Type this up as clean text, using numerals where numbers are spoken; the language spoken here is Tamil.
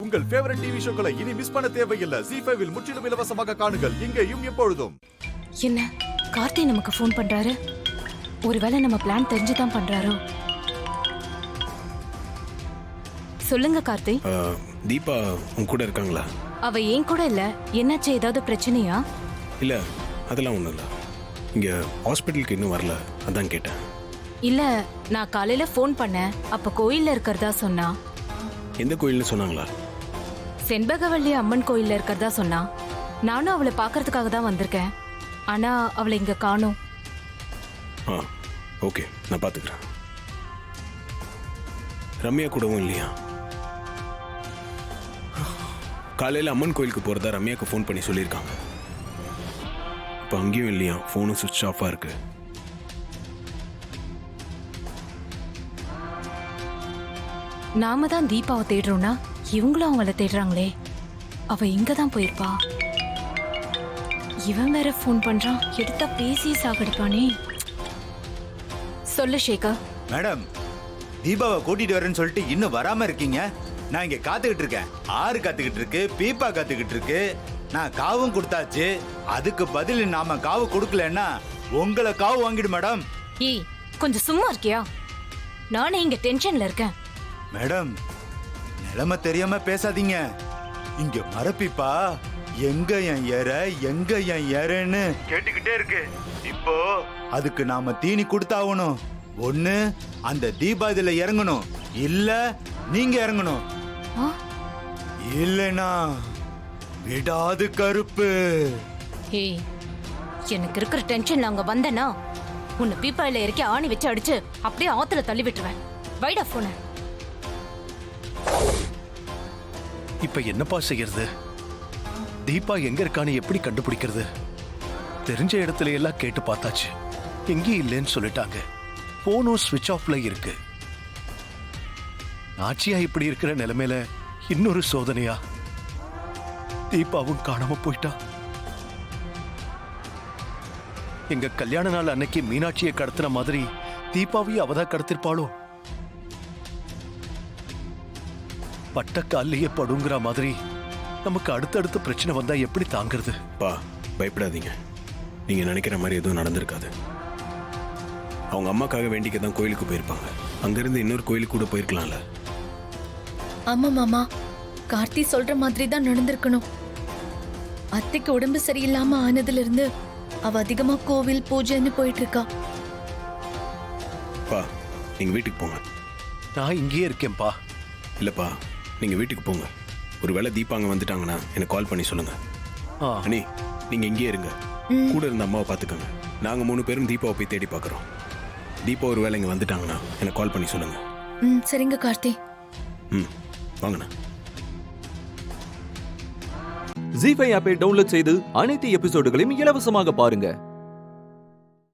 உங்கள் ஃபேவரட் டிவி ஷோக்களை இனி மிஸ் பண்ண தேவையில்லை. ZEE5 இல் முற்றிலும் இலவசமாக காணுங்கள். இங்கேயும் எப்பொழுதும். என்ன கார்த்தி நமக்கு ஃபோன் பண்றாரு? ஒருவேளை நம்ம பிளான் தெரிஞ்சுதான் பண்றாரோ? சொல்லுங்க கார்த்தி. தீபா உன் கூட இருக்காங்களா? அவ ஏன் கூட இல்ல. என்னாச்சு, ஏதாவது பிரச்சனையா? இல்ல அதெல்லாம் ஒண்ணும் இல்ல. இங்க ஹாஸ்பிட்டலுக்கு இன்னும் வரல, அதான் கேட்டேன். இல்ல, நான் காலையில ஃபோன் பண்ணேன். அப்ப கோயில்ல இருக்கிறதா சொன்னா. எந்த கோயில்னு சொன்னாங்களா? செண்பகவல்லி அம்மன் கோயில்ல இருக்கிறதா சொன்னா. நானும் அவளை பாக்குறதுக்காக தான் வந்திருக்கேன். ஆனா அவளை இங்க காணோம். ஓகே, நான் பாத்துக்கிறேன். ரம்யா கூடவும் இல்லையா? காலையில அம்மன் கோயிலுக்கு போறதா ரம்யாக்கு ஃபோன் பண்ணி சொல்லியிருக்காங்க. இப்போ அங்கேயும் இல்லையா, ஃபோனும் சுவிட்ச் ஆஃபா இருக்கு. நாம தான் தீபாவை தேடுறோம்னா இவங்களும் அவங்கள தேடுறாங்களே. அவ இங்க தான் போயிருப்பா. இவன் வேற ஃபோன் பண்றான். எடுத்தா பேசி சாகடிப்பானே. சொல்லு சேகர். மேடம், தீபாவை கூட்டிட்டு வரேன்னு சொல்லிட்டு இன்னும் வராம இருக்கீங்க. நான் இங்க காத்துக்கிட்டு இருக்கேன். ஆறு காத்துக்கிட்டு இருக்கு, பீப்பா காத்துக்கிட்டு இருக்கு. நான் காவும் கொடுத்தாச்சு. அதுக்கு பதில் நாம காவு கொடுக்கலன்னா உங்களை காவு வாங்கிடு மேடம். ஏய், கொஞ்சம் சும்மா இருக்கியா? நானே இங்க டென்ஷன்ல இருக்கேன். மேடம், நிலைமை தெரியாம பேசாதீங்க. இங்க மரப்பிப்பா எங்க என் ஏற எங்க என் ஏறன்னு கேட்டுக்கிட்டே இருக்கு. இப்போ அதுக்கு நாம தீனி கொடுத்தாகணும். ஒண்ணு அந்த தீபா இதுல இறங்கணும், இல்ல நீங்க இறங்கணும். இல்லனா விடாது கருப்பு. ஏய், எனக்கு இருக்கிற டென்ஷன்ல அங்க வந்தனா உன்னை பீப்பாயில இறக்கி ஆணி வச்சு அடிச்சு அப்படியே ஆத்துல தள்ளி விட்டுருவேன். வைடா போன. இப்ப என்னப்பா செய்யறது? தீபா எங்க இருக்கான்னு எப்படி கண்டுபிடிக்கிறது? தெரிஞ்ச இடத்துல எல்லாம் கேட்டு பார்த்தாச்சு, எங்கேயும் இல்லைன்னு சொல்லிட்டாங்க. போனும் ஸ்விட்ச் ஆஃப்ல இருக்கு. ஆட்சியா இப்படி இருக்கிற நிலைமையில இன்னொரு சோதனையா? தீபாவும் காணாம போயிட்டா. எங்க கல்யாண நாள் அன்னைக்கு மீனாட்சியை கடத்தின மாதிரி தீபாவையும் அவதான் கடத்திருப்பாளோ? பட்டக்காலிலேயே படுங்கிற மாதிரி நமக்கு அடுத்தடுத்த பிரச்சனை வந்தா எப்படி தாங்கிறது? பா, பயப்படாதீங்க. நீங்க நினைக்கிற மாதிரி எதுவும் நடந்திருக்காது. அவங்க அம்மாக்காக வேண்டிக்க தான் கோயிலுக்கு போயிருப்பாங்க. அங்கிருந்து இன்னொரு கோயிலுக்கு கூட போயிருக்கலாம்ல. ஆமா மாமா, கார்த்தி சொல்ற மாதிரி தான் நடந்திருக்கணும். அத்தைக்கு உடம்பு சரியில்லாம ஆனதுல இருந்து அவ அதிகமா கோவில் பூஜைன்னு போயிட்டு இருக்கா. பா, நீங்க வீட்டுக்கு போங்க. நான் இங்கேயே இருக்கேன்பா. இல்லப்பா, நீங்க வீட்டுக்கு போங்க. ஒருவேளை தீபா அங்க வந்துட்டாங்கன்னா எனக்கு கால் பண்ணி சொல்லுங்க. அண்ணி, நீங்க இங்கேயே இருங்க. கூட இருந்த அம்மாவை பாத்துக்கோங்க. நாங்க 3 பேரும் தீபாவை போய் தேடி பாக்குறோம். தீபா ஒருவேளை இங்க வந்துட்டாங்கன்னா எனக்கு கால் பண்ணி சொல்லுங்க. சரிங்க கார்த்தி. வாங்கண்ணா. ZEE5 ஆப்பை டவுன்லோட் செய்து அனைத்து எபிசோடுகளையும் இலவசமாக பாருங்க.